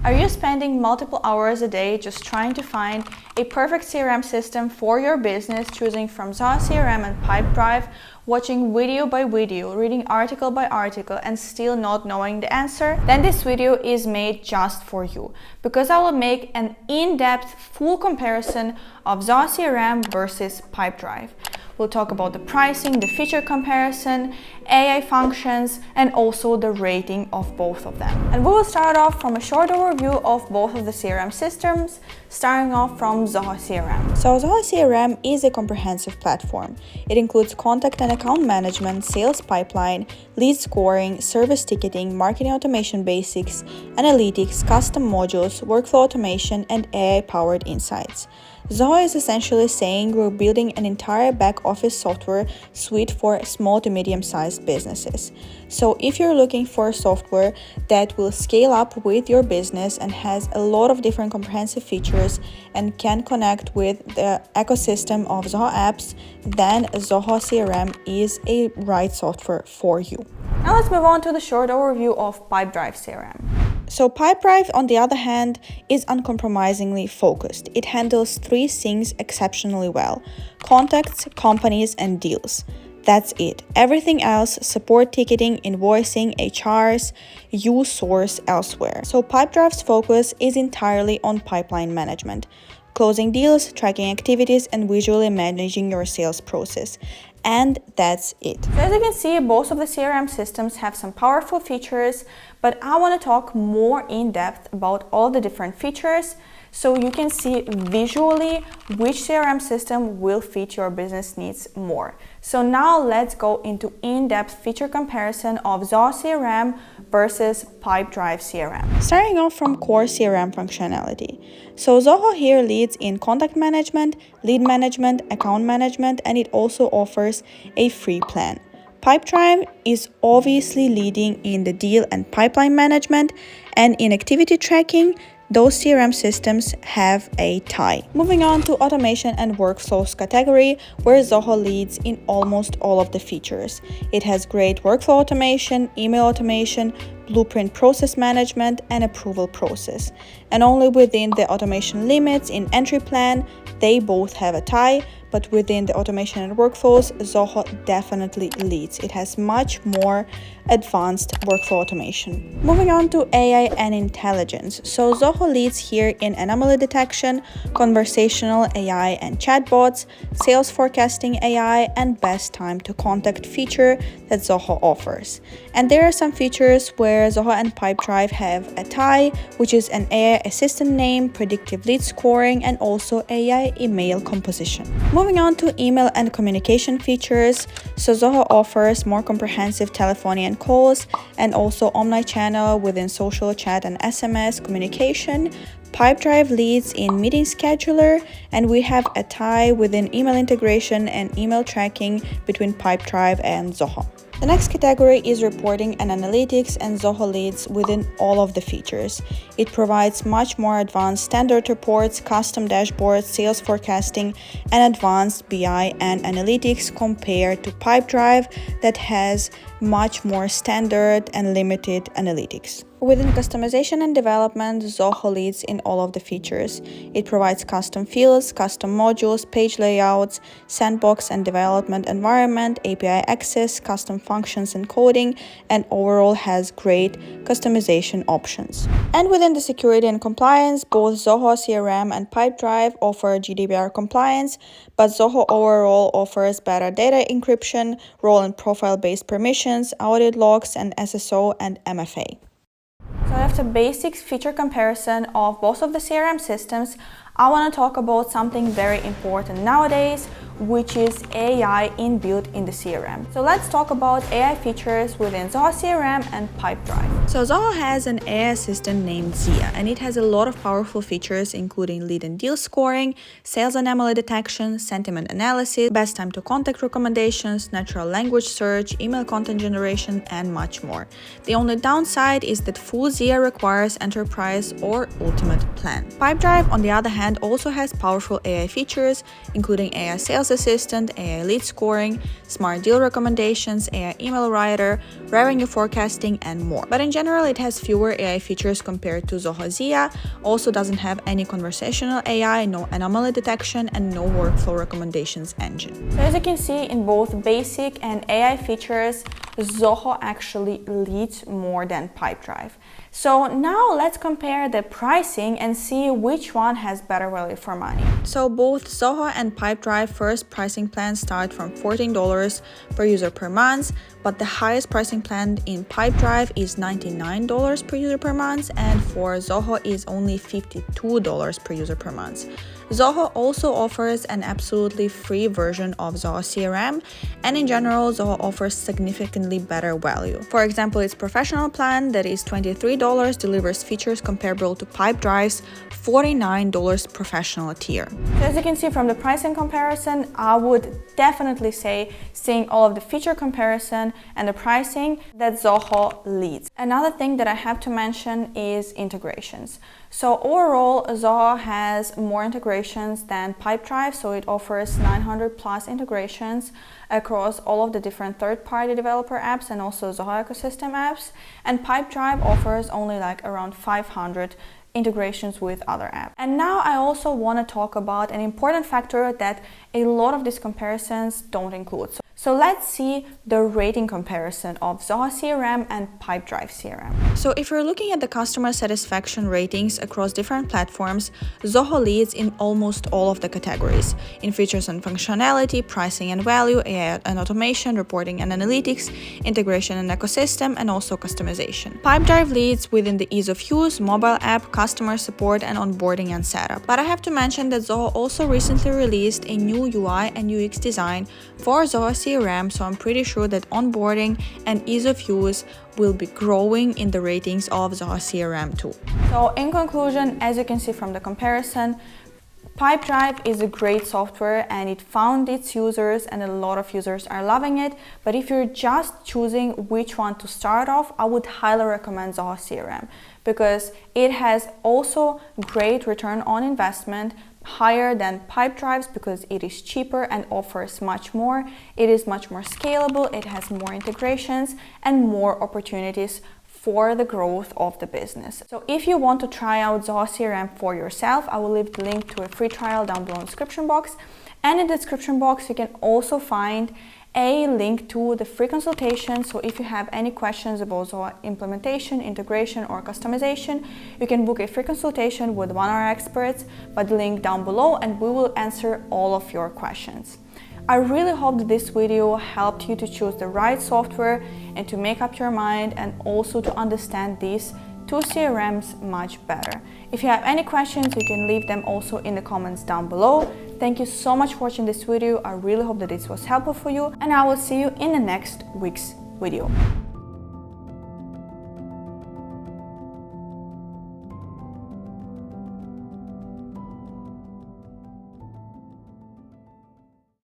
Are you spending multiple hours a day just trying to find a perfect CRM system for your business, choosing from Zoho CRM and Pipedrive, watching video by video, reading article by article, and still not knowing the answer? Then this video is made just for you, because I will make an in-depth full comparison of Zoho CRM versus Pipedrive. We'll talk about the pricing, the feature comparison, AI functions, and also the rating of both of them. And we will start off from a short overview of both of the CRM systems, starting off from Zoho CRM. So Zoho CRM is a comprehensive platform. It includes contact and account management, sales pipeline, lead scoring, service ticketing, marketing automation basics, analytics, custom modules, workflow automation, and AI-powered insights. Zoho is essentially saying we're building an entire back-office software suite for small to medium-sized businesses. So if you're looking for software that will scale up with your business and has a lot of different comprehensive features and can connect with the ecosystem of Zoho apps, then Zoho CRM is a right software for you. Now let's move on to the short overview of Pipedrive CRM. So Pipedrive, on the other hand, is uncompromisingly focused. It handles three things exceptionally well: contacts, companies, and deals. That's it. Everything else, support ticketing, invoicing, HRs, you source elsewhere. So Pipedrive's focus is entirely on pipeline management, closing deals, tracking activities, and visually managing your sales process. And that's it. So as you can see, both of the CRM systems have some powerful features, but I want to talk more in depth about all the different features so you can see visually which CRM system will fit your business needs more. So now let's go into in-depth feature comparison of Zoho CRM versus Pipedrive CRM. Starting off from core CRM functionality. So Zoho here leads in contact management, lead management, account management, and it also offers a free plan. Pipedrive is obviously leading in the deal and pipeline management, and in activity tracking, those CRM systems have a tie. Moving on to automation and workflows category, where Zoho leads in almost all of the features. It has great workflow automation, email automation, blueprint process management, and approval process. And only within the automation limits in entry plan, they both have a tie, but within the automation and workflows, Zoho definitely leads. It has much more advanced workflow automation. Moving on to AI and intelligence. So Zoho leads here in anomaly detection, conversational AI and chatbots, sales forecasting AI, and best time to contact feature that Zoho offers. And there are some features where Zoho and Pipedrive have a tie, which is an AI assistant name, predictive lead scoring, and also AI email composition. Moving on to email and communication features, so Zoho offers more comprehensive telephony and calls, and also omni-channel within social chat and SMS communication. Pipedrive leads in meeting scheduler, and we have a tie within email integration and email tracking between Pipedrive and Zoho. The next category is reporting and analytics, and Zoho leads within all of the features. It provides much more advanced standard reports, custom dashboards, sales forecasting, and advanced BI and analytics compared to Pipedrive that has much more standard and limited analytics. Within customization and development, Zoho leads in all of the features. It provides custom fields, custom modules, page layouts, sandbox and development environment, API access, custom functions and coding, and overall has great customization options. And within the security and compliance, both Zoho CRM and Pipedrive offer GDPR compliance, but Zoho overall offers better data encryption, role and profile-based permissions, audit logs, and SSO and MFA. So after basic feature comparison of both of the CRM systems, I want to talk about something very important nowadays, which is AI inbuilt in the CRM. So let's talk about AI features within Zoho CRM and Pipedrive. So Zoho has an AI assistant named Zia, and it has a lot of powerful features including lead and deal scoring, sales anomaly detection, sentiment analysis, best time to contact recommendations, natural language search, email content generation, and much more. The only downside is that full Zia requires enterprise or ultimate plan. Pipedrive, on the other hand, also has powerful AI features including AI sales sales assistant, AI lead scoring, smart deal recommendations, AI email writer, revenue forecasting, and more. But in general, it has fewer AI features compared to Zoho Zia, also doesn't have any conversational AI, no anomaly detection, and no workflow recommendations engine. So as you can see, in both basic and AI features, Zoho actually leads more than Pipedrive. So now let's compare the pricing and see which one has better value for money. So both Zoho and Pipedrive first pricing plans start from $14 per user per month, but the highest pricing plan in Pipedrive is $99 per user per month, and for Zoho is only $52 per user per month. Zoho also offers an absolutely free version of Zoho CRM, and in general, Zoho offers significantly better value. For example, its professional plan that is $23 delivers features comparable to Pipedrive's $49 professional tier. So as you can see from the pricing comparison, I would definitely say, seeing all of the feature comparison and the pricing, that Zoho leads. Another thing that I have to mention is integrations. So overall, Zoho has more integrations than Pipedrive, so it offers 900 plus integrations across all of the different third-party developer apps and also Zoho ecosystem apps, and Pipedrive offers only like around 500 integrations with other apps. And now I also want to talk about an important factor that a lot of these comparisons don't include. So let's see the rating comparison of Zoho CRM and Pipedrive CRM. So if you're looking at the customer satisfaction ratings across different platforms, Zoho leads in almost all of the categories: in features and functionality, pricing and value, AI and automation, reporting and analytics, integration and ecosystem, and also customization. Pipedrive leads within the ease of use, mobile app, customer support, and onboarding and setup. But I have to mention that Zoho also recently released a new UI and UX design for Zoho CRM, so I'm pretty sure that onboarding and ease of use will be growing in the ratings of Zoho CRM too. So in conclusion, as you can see from the comparison, Pipedrive is a great software and it found its users and a lot of users are loving it. But if you're just choosing which one to start off, I would highly recommend Zoho CRM because it has also great return on investment, higher than Pipedrive's because it is cheaper and offers much more. It is much more scalable, it has more integrations and more opportunities for the growth of the business. So if you want to try out Zoho CRM for yourself, I will leave the link to a free trial down below in the description box. And in the description box, you can also find a link to the free consultation. So if you have any questions about Zoho implementation, integration, or customization, you can book a free consultation with one of our experts by the link down below, and we will answer all of your questions. I really hope that this video helped you to choose the right software and to make up your mind and also to understand these two CRMs much better. If you have any questions, you can leave them also in the comments down below. Thank you so much for watching this video. I really hope that this was helpful for you, and I will see you in the next week's video.